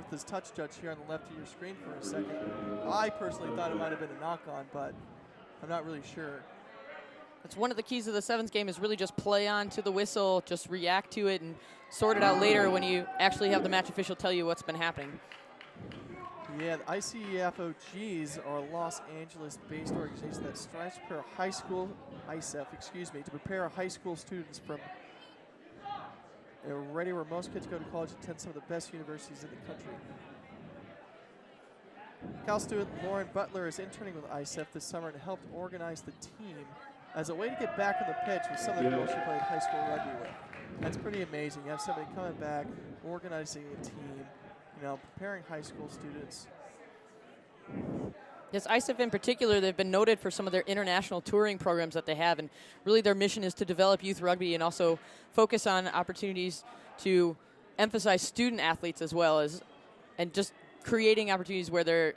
with this touch judge here on the left of your screen for a second. I personally thought it might have been a knock-on, but I'm not really sure. That's one of the keys of the sevens game, is really just play on to the whistle, just react to it and sort it out later when you actually have the match official tell you what's been happening. Yeah, the ICEF OGs are a Los Angeles-based organization that strives to prepare high school, ICEF, excuse me, to prepare high school students from already where most kids go to college and attend some of the best universities in the country. Cal student Lauren Butler is interning with ICEF this summer and helped organize the team as a way to get back on the pitch with some of the girls she played high school rugby with. That's pretty amazing. You have somebody coming back, organizing a team, you know, preparing high school students. Yes, ICEF in particular, they've been noted for some of their international touring programs that they have, and really their mission is to develop youth rugby and also focus on opportunities to emphasize student athletes as well as, and just creating opportunities where they're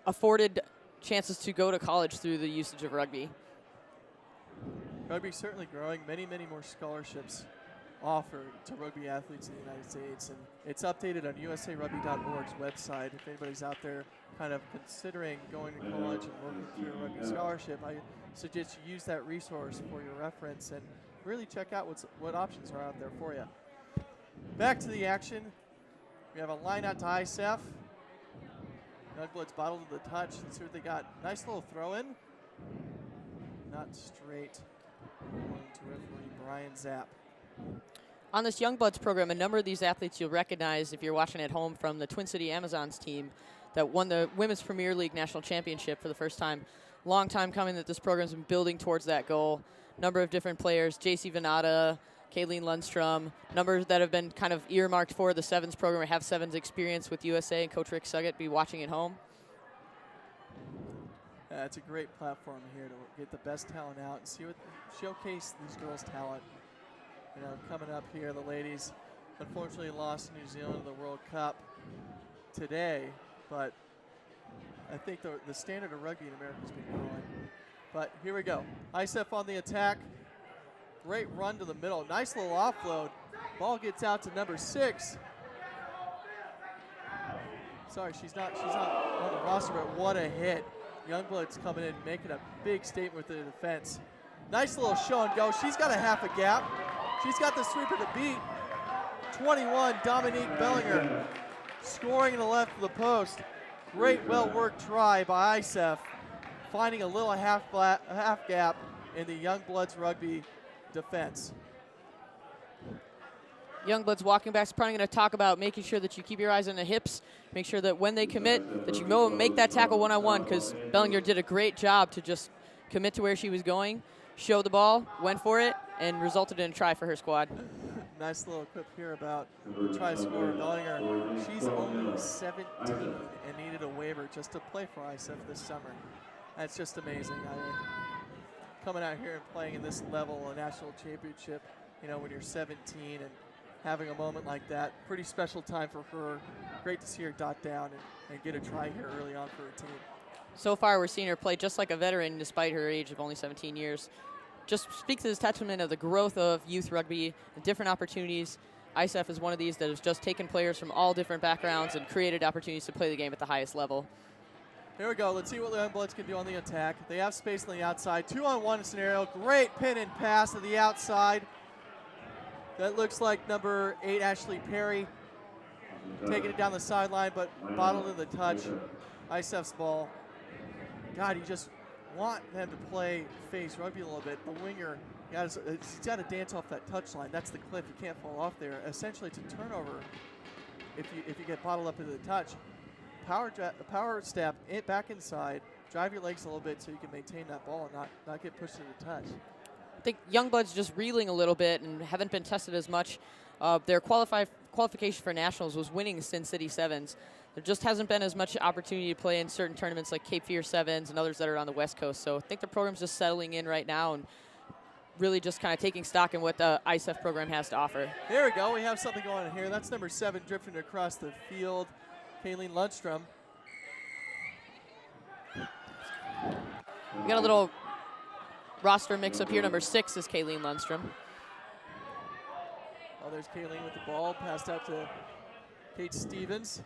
afforded chances to go to college through the usage of rugby. Rugby certainly growing. Many, many more scholarships offered to rugby athletes in the United States, and it's updated on usarugby.org's website. If anybody's out there kind of considering going to college and working through a rugby scholarship, I suggest you use that resource for your reference and really check out what options are out there for you. Back to the action. We have a line out to ICEF. Youngbloodz bottled to the touch. Let's see what they got. Nice little throw in. Not straight. Going to referee Brian Zapp. On this Youngbloodz program, a number of these athletes you'll recognize if you're watching at home from the Twin City Amazons team that won the Women's Premier League National Championship for the first time. Long time coming that this program's been building towards that goal. Number of different players, JC Venata, Kayleen Lundstrom, numbers that have been kind of earmarked for the sevens program or have sevens experience with USA, and Coach Rick Suggett be watching at home. It's a great platform here to get the best talent out and see what showcase these girls' talent. You know, coming up here, the ladies unfortunately lost New Zealand in the World Cup today, but I think the standard of rugby in America has been growing. But here we go. ICEF on the attack. Great run to the middle. Nice little offload. Ball gets out to number 6. Sorry, she's not on the roster, but what a hit. Youngbloodz coming in, making a big statement with the defense. Nice little show and go. She's got a half a gap. She's got the sweeper to beat. 21, Dominique Bellinger, scoring in the left of the post. Great, well-worked try by ICEF, finding a little half gap in the Youngbloodz rugby defense. Youngbloodz walking back is probably going to talk about making sure that you keep your eyes on the hips, make sure that when they commit, that you go and make that tackle one-on-one, because Bellinger did a great job to just commit to where she was going, show the ball, went for it, and resulted in a try for her squad. Nice little clip here about the try scorer, Bellinger. She's only 17 and needed a waiver just to play for ICEF this summer. That's just amazing. Coming out here and playing in this level, a national championship, you know, when you're 17 and having a moment like that, pretty special time for her. Great to see her dot down and get a try here early on for her team. So far, we're seeing her play just like a veteran despite her age of only 17 years. Just speaks to this testament of the growth of youth rugby and different opportunities. ICEF is one of these that has just taken players from all different backgrounds and created opportunities to play the game at the highest level. Here we go. Let's see what the Youngbloodz can do on the attack. They have space on the outside. 2-on-1 scenario. Great pin and pass to the outside. That looks like number 8, Ashley Perry, taking it down the sideline, but bottled in the touch. ICEF's ball. God, you just want them to play face rugby a little bit. The winger, he's got to dance off that touchline. That's the cliff. You can't fall off there. Essentially, it's a turnover if you get bottled up into the touch. Power step back inside. Drive your legs a little bit so you can maintain that ball and not get pushed into the touch. I think Youngbloodz just reeling a little bit and haven't been tested as much. Their qualification for nationals was winning Sin City Sevens. There just hasn't been as much opportunity to play in certain tournaments like Cape Fear Sevens and others that are on the West Coast. So I think the program's just settling in right now and really just kind of taking stock in what the ICEF program has to offer. There we go. We have something going on here. That's number 7 drifting across the field, Kayleen Lundstrom. We got a little roster mix up here. Number 6 is Kayleen Lundstrom. Oh, there's Kayleen with the ball, passed out to Kate Stevens.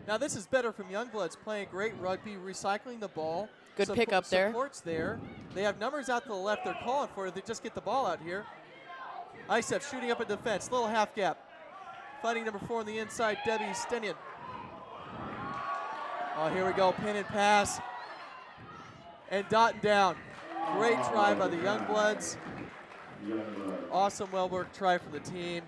Now this is better from Youngbloodz, playing great rugby, recycling the ball. Good pickup there. Support's there. They have numbers out to the left they're calling for. They just get the ball out here. ICEF shooting up in defense, little half gap. Fighting number 4 on the inside, Debbie Stenion. Oh, here we go, pin and pass. And dot and down. Great try by the Youngbloodz. Awesome, well-worked try from the team.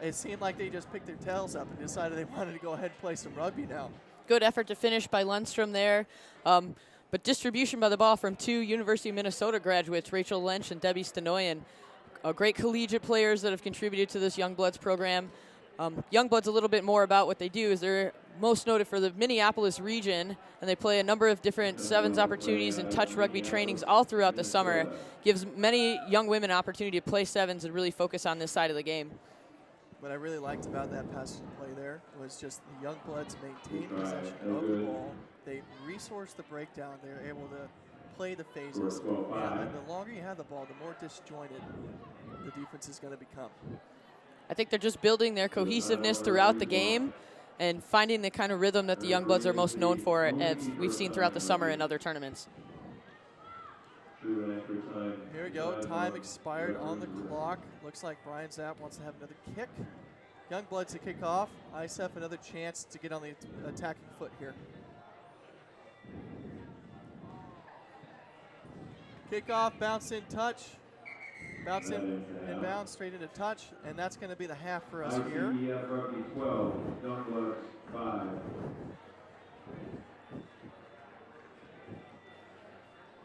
It seemed like they just picked their tails up and decided they wanted to go ahead and play some rugby now. Good effort to finish by Lundstrom there. But distribution by the ball from 2 University of Minnesota graduates, Rachel Lynch and Debbie Stenoyan. Great collegiate players that have contributed to this Youngbloodz program. Youngbloodz, a little bit more about what they do is they're most noted for the Minneapolis region, and they play a number of different sevens opportunities and touch rugby trainings all throughout the summer. Gives many young women opportunity to play sevens and really focus on this side of the game. What I really liked about that passage play there was just the Youngbloodz maintained possession of the ball. They resourced the breakdown. They were able to play the phases. And the longer you have the ball, the more disjointed the defense is going to become. I think they're just building their cohesiveness throughout the game and finding the kind of rhythm that the Youngbloodz are most known for, as we've seen throughout the summer in other tournaments. Here we go, time expired on the clock. Looks like Brian Zapp wants to have another kick. Youngbloodz to kick off. ICEF another chance to get on the attacking foot here. Kickoff, bounce in, touch. Bounce in and bounce straight into touch, and that's going to be the half for us here. ICEF Rugby 12, Youngbloodz 5.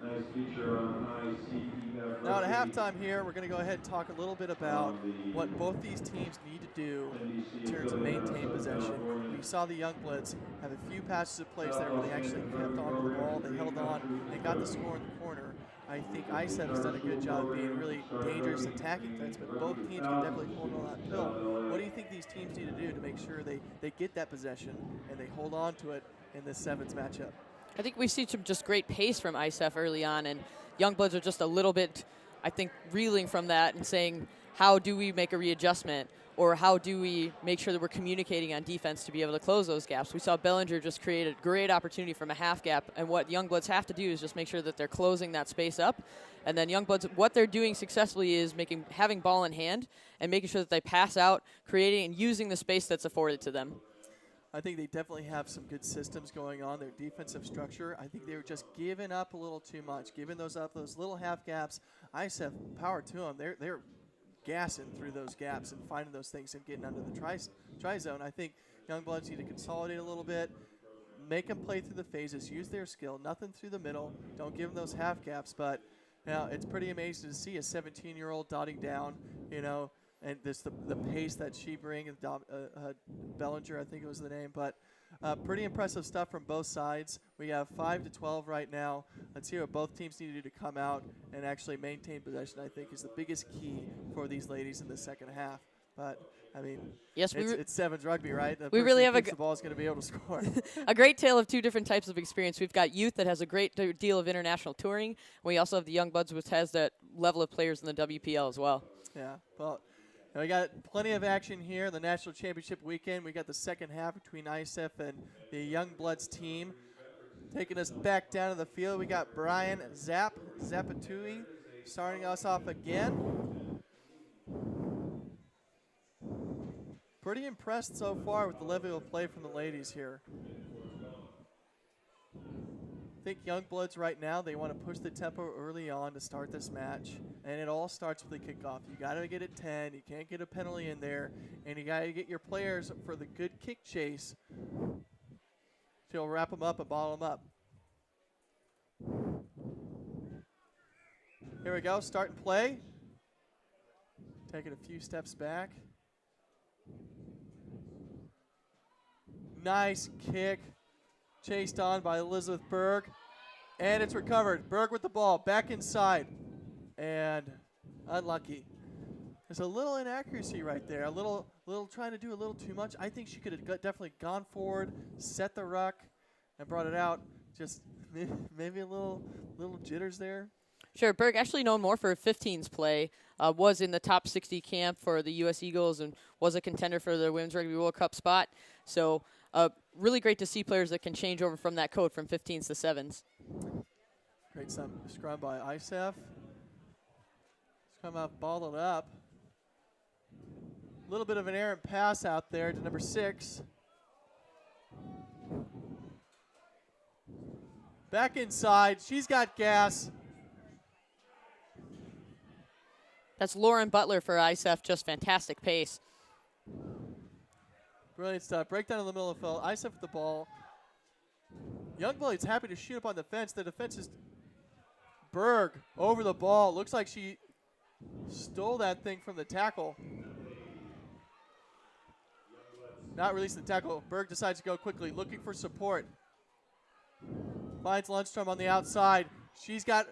Nice feature on ICEF. Now at halftime here, we're going to go ahead and talk a little bit about what both these teams need to do in terms of maintain possession. We saw the Youngbloodz have a few passes of plays there where they actually kept on to the ball, they held on, they got the score in the corner. I think ICEF has done a good job of being really dangerous attacking threats, but both teams can definitely hold on that pill. What do you think these teams need to do to make sure they get that possession and they hold on to it in this sevens matchup? I think we see some just great pace from ICEF early on, and Youngbloodz are just a little bit, I think, reeling from that and saying, how do we make a readjustment, or how do we make sure that we're communicating on defense to be able to close those gaps? We saw Bellinger just create a great opportunity from a half gap, and what Youngbloodz have to do is just make sure that they're closing that space up. And then Youngbloodz, what they're doing successfully is having ball in hand and making sure that they pass out, creating and using the space that's afforded to them. I think they definitely have some good systems going on. Their defensive structure, I think they were just giving up a little too much, giving those up, those little half gaps. ICEF, power to them. They're gassing through those gaps and finding those things and getting under the try zone. I think Youngbloodz need to consolidate a little bit, make them play through the phases, use their skill, nothing through the middle. Don't give them those half gaps. But now it's pretty amazing to see a 17-year-old dotting down, you know, and this the pace that she brings, Bellinger, I think it was the name. But pretty impressive stuff from both sides. We have 5-12 right now. Let's hear what both teams need to do to come out and actually maintain possession, I think, is the biggest key for these ladies in the second half. But, I mean, yes, it's sevens rugby, right? The we really have the ball is going to be able to score. A great tale of 2 different types of experience. We've got youth that has a great deal of international touring. We also have the Youngbloodz, which has that level of players in the WPL as well. Yeah, well, we got plenty of action here. The National Championship weekend. We got the second half between ICEF and the Youngbloodz team. Taking us back down to the field, we got Brian Zapatui starting us off again. Pretty impressed so far with the level of play from the ladies here. I think Youngbloodz right now, they want to push the tempo early on to start this match, and it all starts with the kickoff. You got to get it 10. You can't get a penalty in there, and you got to get your players for the good kick chase to wrap them up and bottle them up. Here we go, start and play. Taking a few steps back. Nice kick. Chased on by Elizabeth Berg. And it's recovered. Berg with the ball. Back inside. And unlucky. There's a little inaccuracy right there. A little trying to do a little too much. I think she could have definitely gone forward, set the ruck, and brought it out. Just maybe a little jitters there. Sure, Berg, actually known more for 15s play, was in the top 60 camp for the U.S. Eagles and was a contender for the Women's Rugby World Cup spot. So really great to see players that can change over from that code from 15s to 7s. Great scrum by ICEF. Scrum out, balled it up. A little bit of an errant pass out there to number 6. Back inside, she's got gas. That's Lauren Butler for ICEF, just fantastic pace. Brilliant stuff. Breakdown in the middle of the field. ICEF with the ball. Youngbloodz happy to shoot up on the fence. The defense is Berg over the ball. Looks like she stole that thing from the tackle. Not releasing the tackle. Berg decides to go quickly, looking for support. Finds Lundstrom on the outside. She's got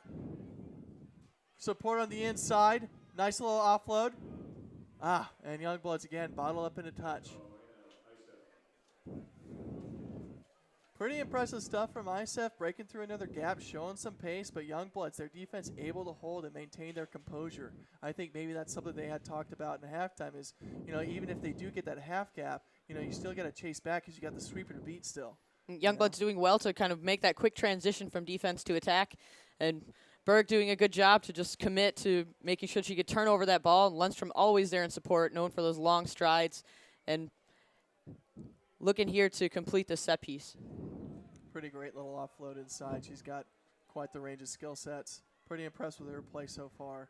support on the inside. Nice little offload. And Youngbloodz again, bottled up in a touch. Pretty impressive stuff from ICEF, breaking through another gap, showing some pace, but Youngbloodz, their defense able to hold and maintain their composure. I think maybe that's something they had talked about in halftime is, even if they do get that half gap, you still got to chase back because you got the sweeper to beat still. Youngbloodz doing well to kind of make that quick transition from defense to attack, and Berg doing a good job to just commit to making sure she could turn over that ball. And Lundstrom always there in support, known for those long strides, and looking here to complete the set piece. Pretty great little offload inside. She's got quite the range of skill sets. Pretty impressed with her play so far.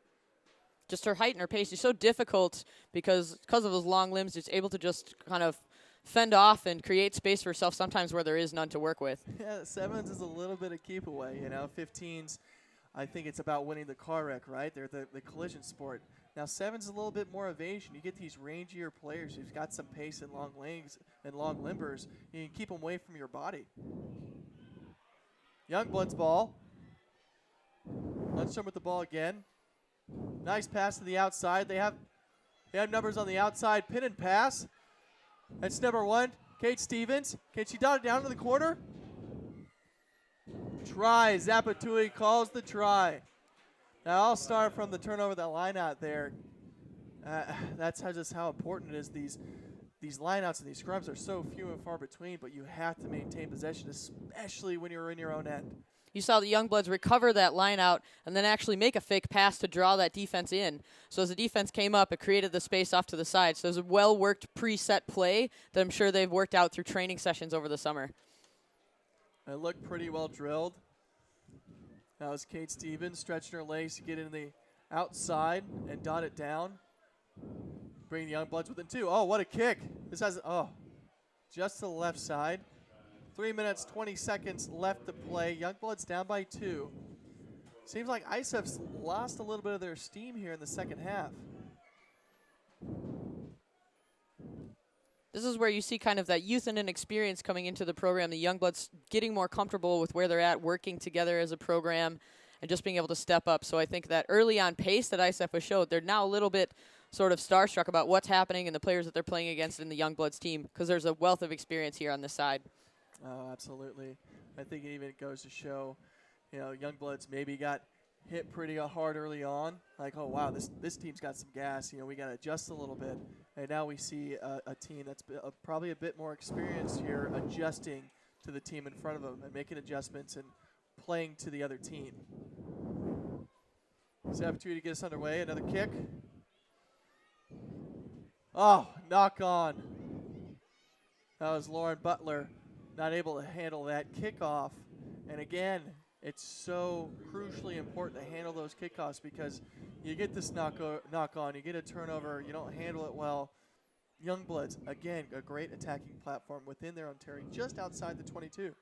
Just her height and her pace is so difficult because of those long limbs. It's able to just kind of fend off and create space for herself sometimes where there is none to work with. Yeah, 7s is a little bit of keep away. 15s, I think it's about winning the car wreck, right? They're the collision sport. Now 7s is a little bit more evasion. You get these rangier players who've got some pace and long legs and long limbers. You can keep them away from your body. Youngbloodz ball. Lundstrom with the ball again. Nice pass to the outside. They have numbers on the outside. Pin and pass. That's number 1, Kate Stevens. Can she dot it down to the corner? Try. Zapatui calls the try. Now I'll start from the turnover, that line out there. That's just how important it is. These lineouts and these scrums are so few and far between, but you have to maintain possession, especially when you're in your own end. You saw the Youngbloodz recover that line out and then actually make a fake pass to draw that defense in. So as the defense came up, it created the space off to the side. So it was a well-worked preset play that I'm sure they've worked out through training sessions over the summer. It looked pretty well drilled. That was Kate Stevens stretching her legs to get in the outside and dot it down. Bring the Youngbloodz within 2. Oh, what a kick. This has, just to the left side. 3 minutes, 20 seconds left to play. Youngbloodz down by 2. Seems like ICEF's lost a little bit of their steam here in the second half. This is where you see kind of that youth and inexperience coming into the program. The Youngbloodz getting more comfortable with where they're at, working together as a program, and just being able to step up. So I think that early on pace that ICEF has showed, they're now a little bit sort of starstruck about what's happening and the players that they're playing against in the Youngbloodz team because there's a wealth of experience here on this side. Oh, absolutely. I think it even goes to show, Youngbloodz maybe got hit pretty hard early on. Like, oh, wow, this team's got some gas. We got to adjust a little bit. And now we see a team that's probably a bit more experienced here adjusting to the team in front of them and making adjustments and playing to the other team. This opportunity to get us underway. Another kick. Oh, knock on. That was Lauren Butler. Not able to handle that kickoff. And again, it's so crucially important to handle those kickoffs because you get this knock on, you get a turnover, you don't handle it well. Youngbloodz, again, a great attacking platform within their own territory, just outside the 22.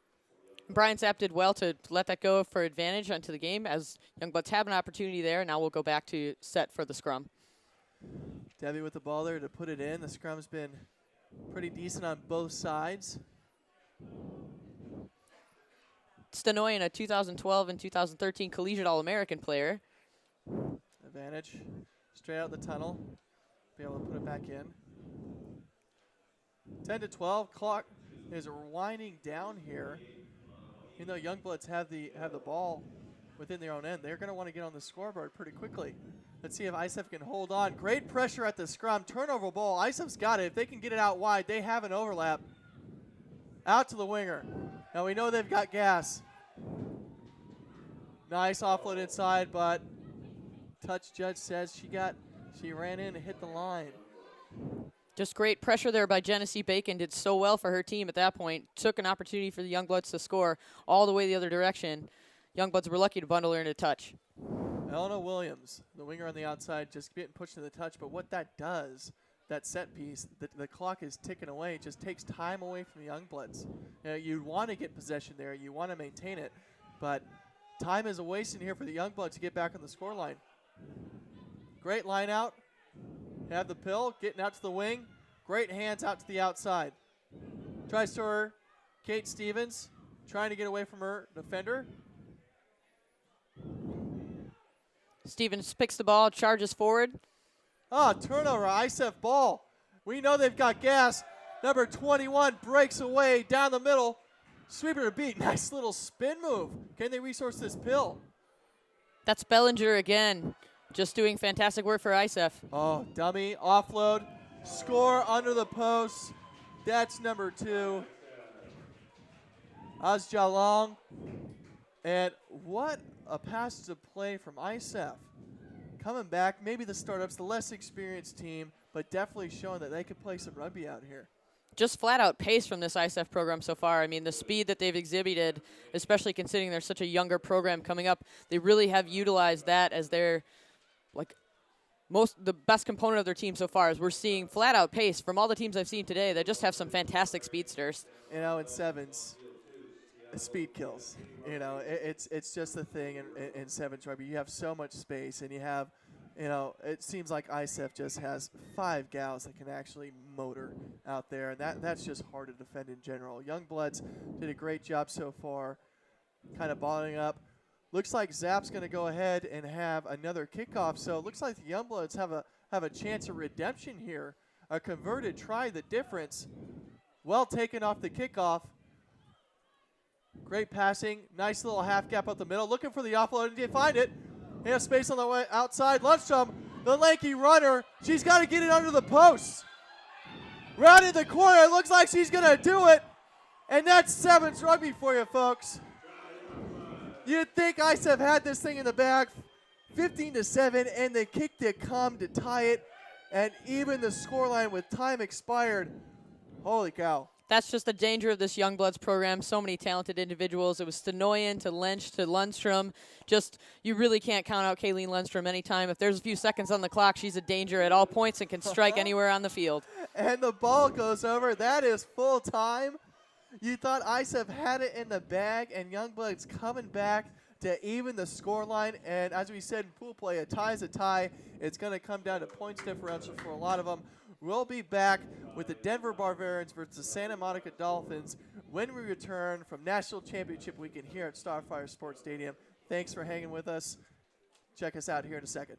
Brian Zapp did well to let that go for advantage onto the game as Youngbloodz have an opportunity there. Now we'll go back to set for the scrum. Debbie with the ball there to put it in. The scrum's been pretty decent on both sides. Stanoyan, a 2012 and 2013 Collegiate All-American player. Advantage. Straight out the tunnel. Be able to put it back in. 10 to 12. Clock is winding down here. Even though Youngbloodz have the ball within their own end. They're going to want to get on the scoreboard pretty quickly. Let's see if ICEF can hold on. Great pressure at the scrum. Turnover ball. ICEF's got it. If they can get it out wide, they have an overlap. Out to the winger. Now we know they've got gas. Nice offload inside, but touch judge says she ran in and hit the line. Just great pressure there by Genesee Bacon. Did so well for her team at that point. Took an opportunity for the Youngbloodz to score all the way the other direction. Youngbloodz were lucky to bundle her into touch. Eleanor Williams, the winger on the outside, just getting pushed to the touch. But what that does, that set piece, the clock is ticking away. It just takes time away from the Youngbloodz. You know, you want to get possession there. You want to maintain it. But time is a wasting here for the Youngbloodz to get back on the scoreline. Great line out. Have the pill, getting out to the wing. Great hands out to the outside. Tries to her, Kate Stevens, trying to get away from her defender. Stevens picks the ball, charges forward. Turnover, ICEF ball. We know they've got gas. Number 21 breaks away down the middle. Sweeper to beat. Nice little spin move. Can they resource this pill? That's Bellinger again. Just doing fantastic work for ICEF. Dummy, offload, score under the post. That's number 2. Azjalong. And what a passage of play from ICEF. Coming back, maybe the startups, the less experienced team, but definitely showing that they could play some rugby out here. Just flat out pace from this ICEF program so far. I mean, the speed that they've exhibited, especially considering they're such a younger program coming up, they really have utilized that as their the best component of their team so far. As we're seeing flat out pace from all the teams I've seen today. They just have some fantastic speedsters. You know, in sevens, speed kills. You know, it's just a thing in sevens rugby. You have so much space, and you have, you know, it seems like ICEF just has 5 gals that can actually motor out there, and that's just hard to defend in general. Youngbloodz did a great job so far, kind of bottling up. Looks like Zap's going to go ahead and have another kickoff, so it looks like the Youngbloodz have a chance of redemption here. A converted try, the difference. Well taken off the kickoff. Great passing. Nice little half gap up the middle. Looking for the offload, and you find it. They have space on the way outside. Lundstrom, the lanky runner. She's got to get it under the post. Rounded the corner. It looks like she's going to do it. And that's sevens rugby for you, folks. You'd think ICEF had this thing in the bag. 15-7, and they kicked it come to tie it. And even the scoreline with time expired. Holy cow. That's just the danger of this Youngbloodz program. So many talented individuals. It was Stenoyan to Lynch to Lundstrom. Just, you really can't count out Kayleen Lundstrom anytime. If there's a few seconds on the clock, she's a danger at all points and can strike anywhere on the field. And the ball goes over. That is full time. You thought ICEF had it in the bag, and Youngbloodz coming back to even the scoreline. And as we said in pool play, a tie is a tie. It's going to come down to points differential for a lot of them. We'll be back with the Denver Barbarians versus the Santa Monica Dolphins when we return from National Championship Weekend here at Starfire Sports Stadium. Thanks for hanging with us. Check us out here in a second.